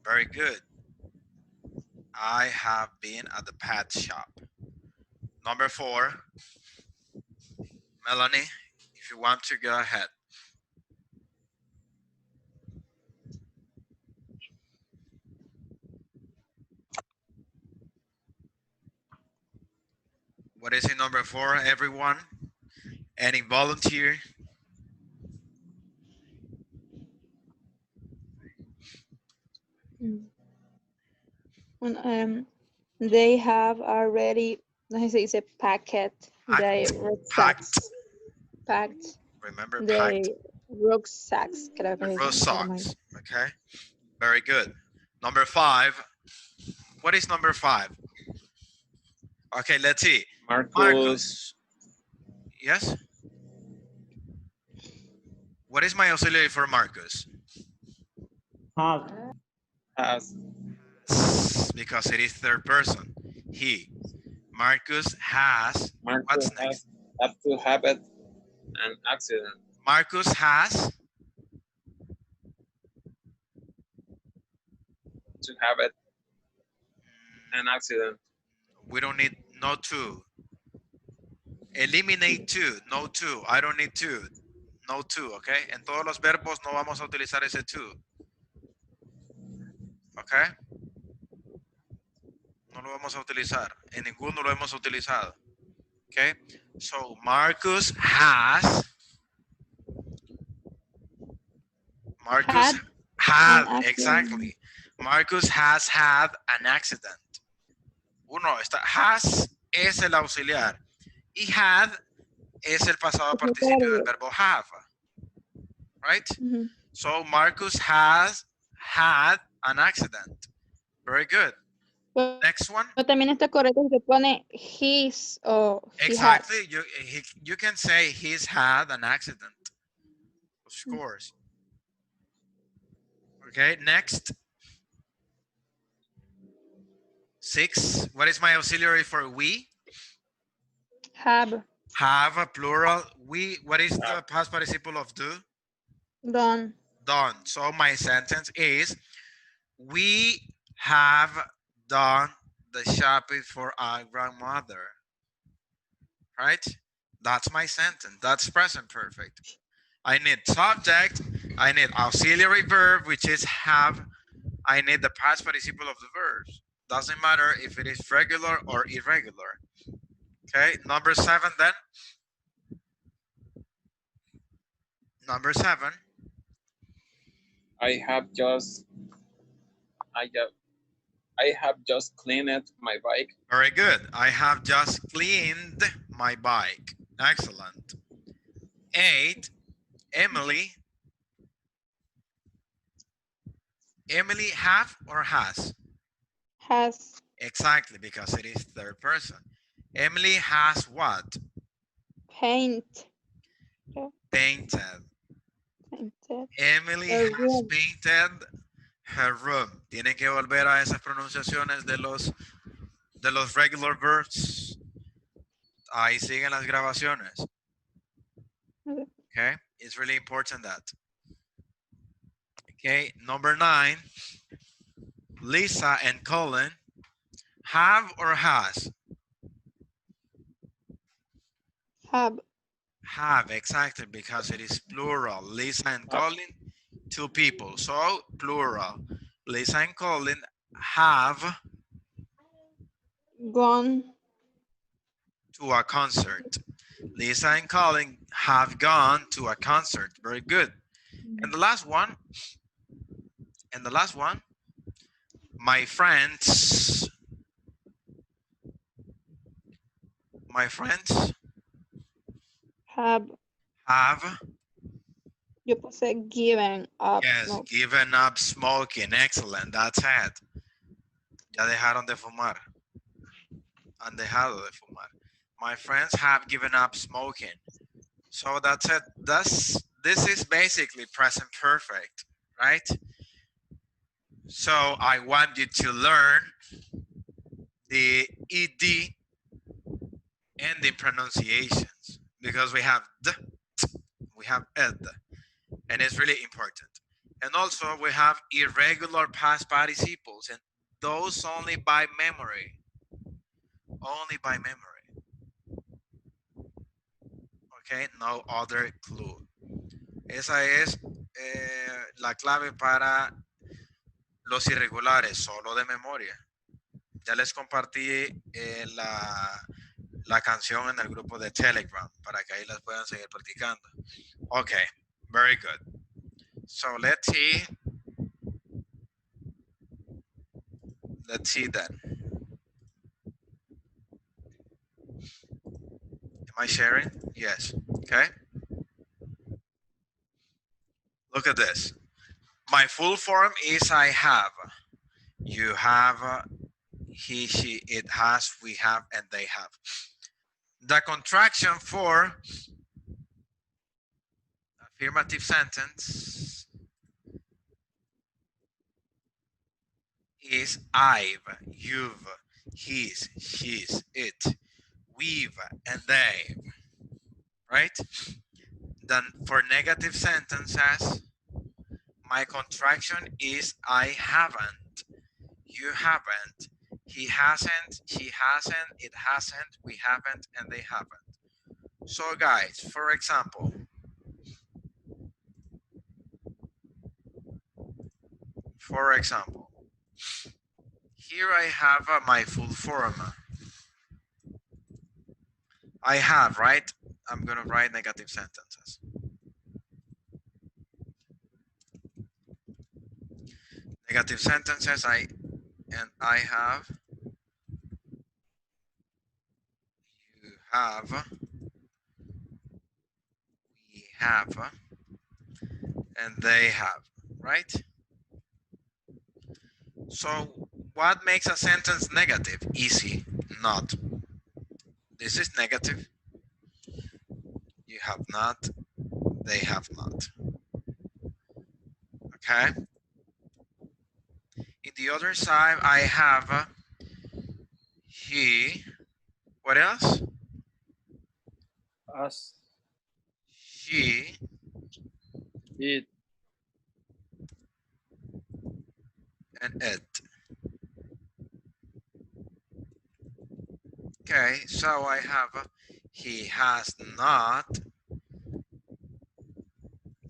Very good. I have been at the pet shop. Number 4. Melanie, if you want to go ahead. What is it, number 4, everyone? Any volunteer? They have already, no sé si dice packet, Packed. the rucksacks. Packed. Remember, The packed. rucksacks, creo que The se row dice. Never mind. socks. Okay. Very good. Number 5. What is number 5? Okay, let's see. Marcus. Yes? What is my auxiliary for Marcus? Have. Has. Because it is third person. He. Marcus has. Marcus What's has next? have to have it an accident. Marcus has. To have it an accident. We don't need no two. Eliminate two. No two. I don't need two. No two, okay? En todos los verbos no vamos a utilizar ese two. Okay? No lo vamos a utilizar. En ninguno lo hemos utilizado. Okay? So Marcus has. Marcus had, an accident. exactly. Marcus has had an accident. Uno está, has es el auxiliar. Y had es el pasado participio del verbo have. Right? Ujú. So Marcus has had an accident. Very good. Pero, Next one. pero también está correcto si se pone his o he Exactly. has. You can say he's had an accident. Of course. Okay, next. 6. What is my auxiliary for we? Have Have a plural. We, what is the past participle of do? done. Done. So my sentence is, we have done the shopping for our grandmother. Right? That's my sentence. That's present perfect. I need subject. I need auxiliary verb, which is have. I need the past participle of the verbs. Doesn't matter if it is regular or irregular. Okay, number 7 then. Number 7. I have just cleaned my bike. Very good. I have just cleaned my bike. Excellent. 8. Emily. Emily have or has? Has Exactly, because it is third person. Emily has what? paint. Painted. Painted. Emily Her has room. painted her room. Tienen que volver a esas pronunciaciones de los regular verbs. Ahí siguen las grabaciones. Okay. Okay, it's really important that. Okay, number 9. Lisa and Colin have or has? Have Have, exactly, because it is plural. Lisa and Colin, 2 people. So, plural. Lisa and Colin have gone. to a concert. Lisa and Colin have gone to a concert. Very good. And the last one. My friends Have yo puse given up. yes, No. given up smoking. Excellent. That's it. Ya dejaron de fumar. Han dejado de fumar. My friends have given up smoking. So that's it. This is basically present perfect, right? So I want you to learn the ED and the pronunciations because we have the, we have ed, and it's really important. And also we have irregular past participles, and those only by memory. Only by memory. Okay, no other clue. Esa es la clave para los irregulares, solo de memoria. Ya les compartí la canción en el grupo de Telegram para que ahí las puedan seguir practicando. Okay, very good. So let's see Let's see then. Am I sharing? Yes. Okay. Look at this. My full form is I have. You have. He, she, it has, we have, and they have. The contraction for affirmative sentence is I've, you've, he's, she's, it, we've, and they've, right? Then for negative sentences, my contraction is I haven't, you haven't, he hasn't, she hasn't, it hasn't, we haven't, and they haven't. So guys, for example, here I have my full form. I have, right? I'm gonna write negative sentences. Negative sentences, I have, you have, we have, and they have, right? So what makes a sentence negative? Easy, not. This is negative. You have not, they have not. Okay. In the other side, I have he. What else? Us. She, It. and it. Okay, so I have he has not,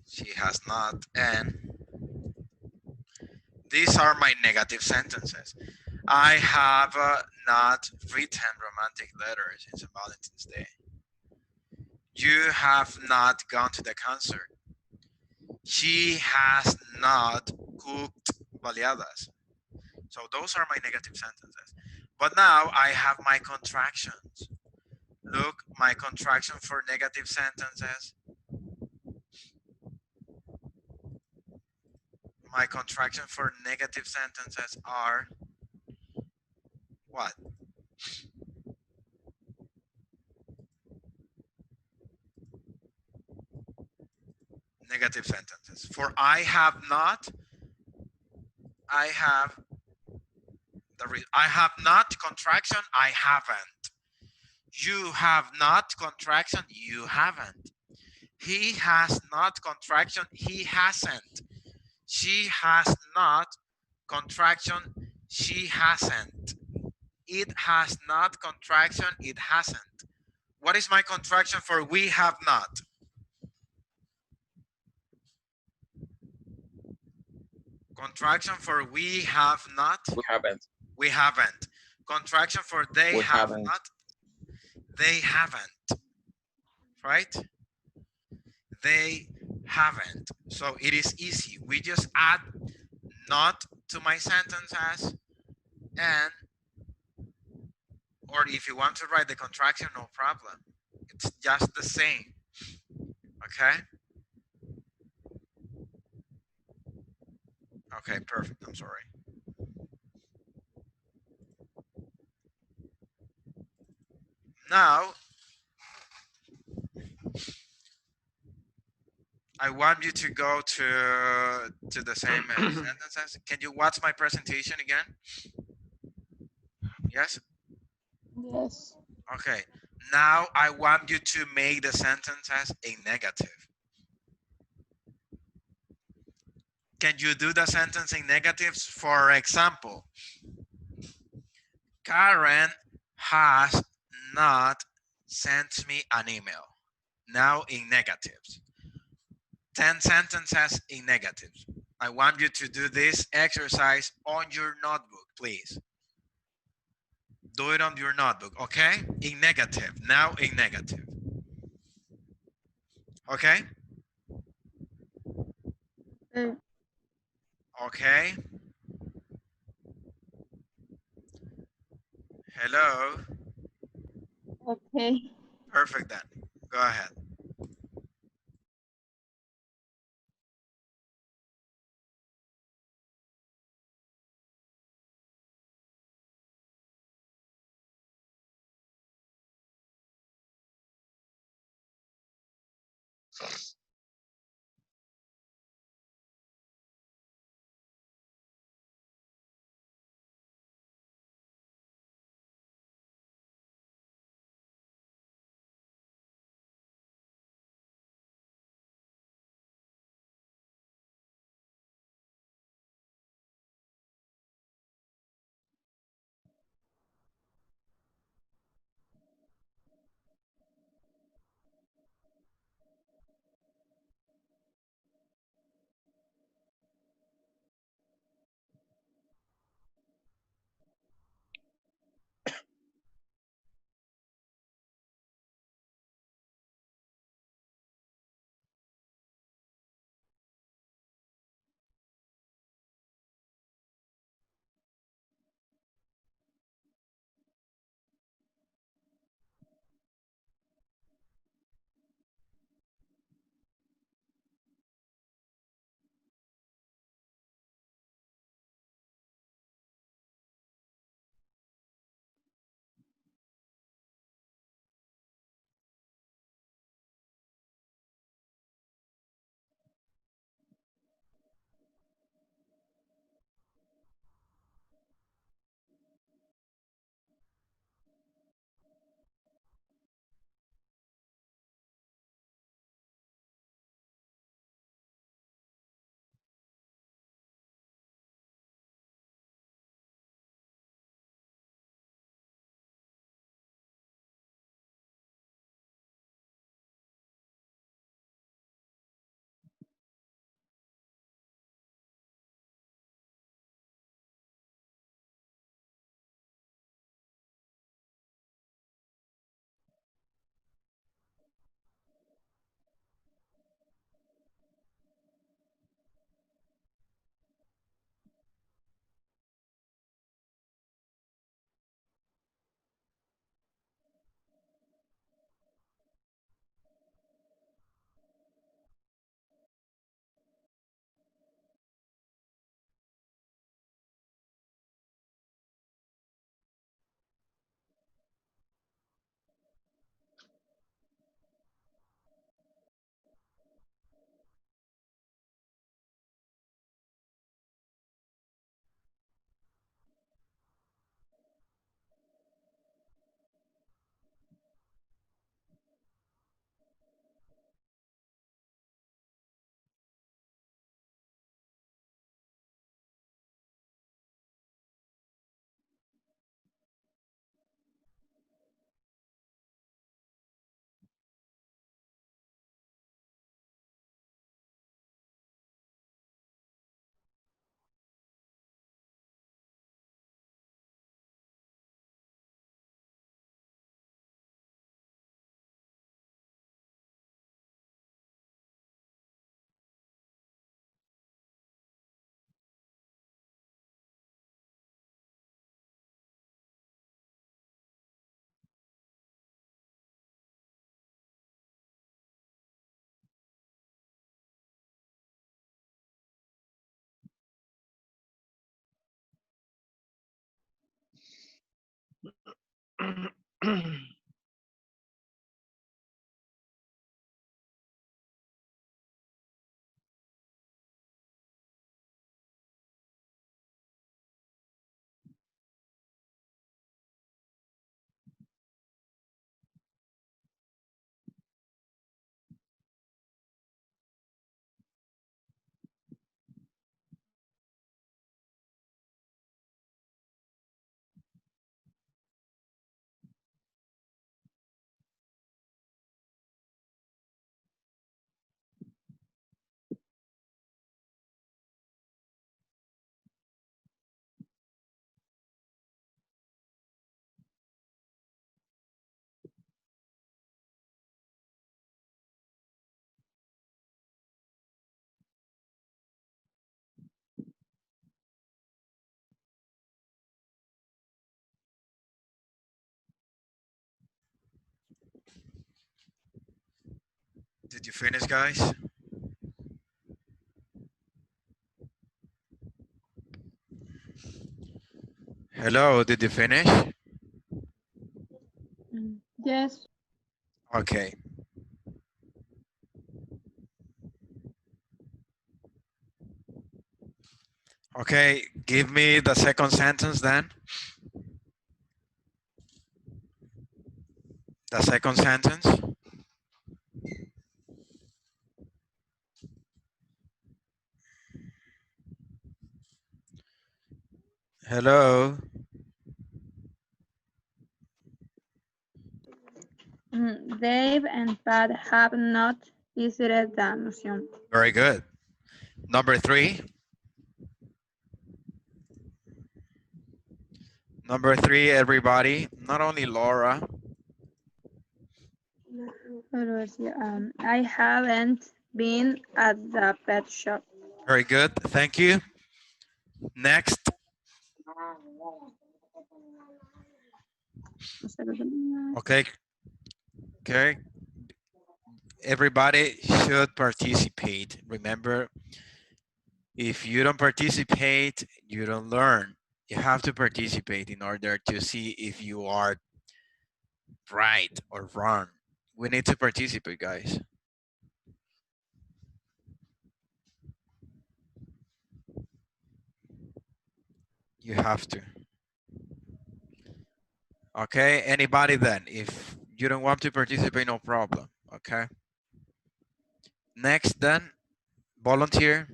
she has not, and these are my negative sentences. I have not written romantic letters in St. Valentine's Day. You have not gone to the concert. She has not cooked baleadas. So those are my negative sentences. But now I have my contractions. Look, my contraction for negative sentences. My contraction for negative sentences are what? Negative sentences. For I have not, I have I have not contraction, I haven't. You have not contraction, you haven't. He has not contraction, he hasn't. She has not contraction, she hasn't. It has not contraction, it hasn't. What is my contraction for we have not? Contraction for we have not. We haven't. We haven't. Contraction for they We have haven't. not. They haven't. Right? They haven't. So it is easy. We just add not to my sentences and, or if you want to write the contraction, no problem. It's just the same. Okay? Okay, perfect. I'm sorry. Now, I want you to go to the same sentences. Can you watch my presentation again? Yes? Yes. Okay. Now I want you to make the sentences a negative. Can you do the sentence in negatives? For example, Karen has not sent me an email. Now in negatives. 10 sentences in negatives. I want you to do this exercise on your notebook, please. Do it on your notebook, okay? In negative, now in negative. Okay? Okay. Hello. Okay. Perfect then. Go ahead. you finish, guys? Hello, did you finish? Yes. Okay. Okay, give me the second sentence then. The second sentence. Hello. Dave and Pat have not visited the museum. Very good. Number 3. Number 3, everybody. Not only Laura. I haven't been at the pet shop. Very good. Thank you. Next. Okay. Okay. Everybody should participate. Remember, if you don't participate, you don't learn. You have to participate in order to see if you are right or wrong. We need to participate, guys. You have to. Okay, anybody then? If you don't want to participate, no problem. Okay. Next then, volunteer.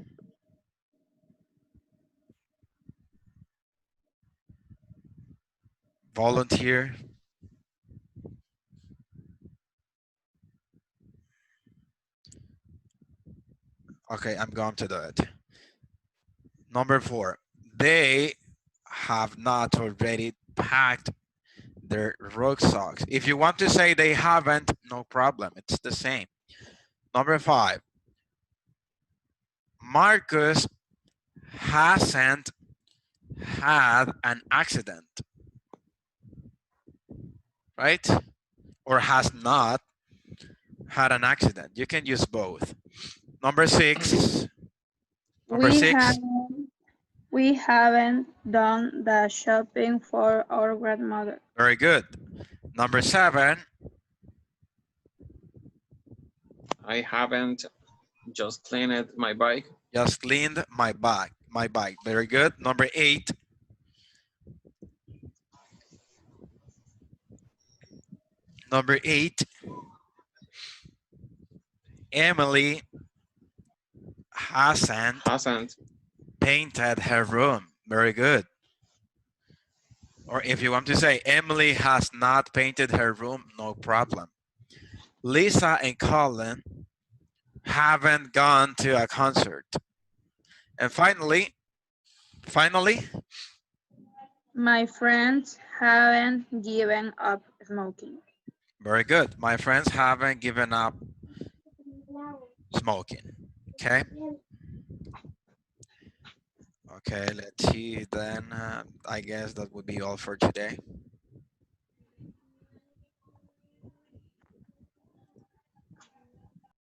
Volunteer. Okay, I'm going to do it. Number 4, they have not already packed their rucksacks. If you want to say they haven't, no problem. It's the same. Number 5, Marcus hasn't had an accident, right? Or has not had an accident. You can use both. Number 6. Number 6. We haven't done the shopping for our grandmother. Very good. Number 7. I haven't just cleaned my bike. Just cleaned my bike. Very good. Number 8. Number 8. Emily hasn't painted her room. Very good. Or if you want to say Emily has not painted her room, no problem. Lisa and Colin haven't gone to a concert. And finally, my friends haven't given up smoking. Very good. My friends haven't given up smoking. Okay. Okay, let's see then. I guess that would be all for today.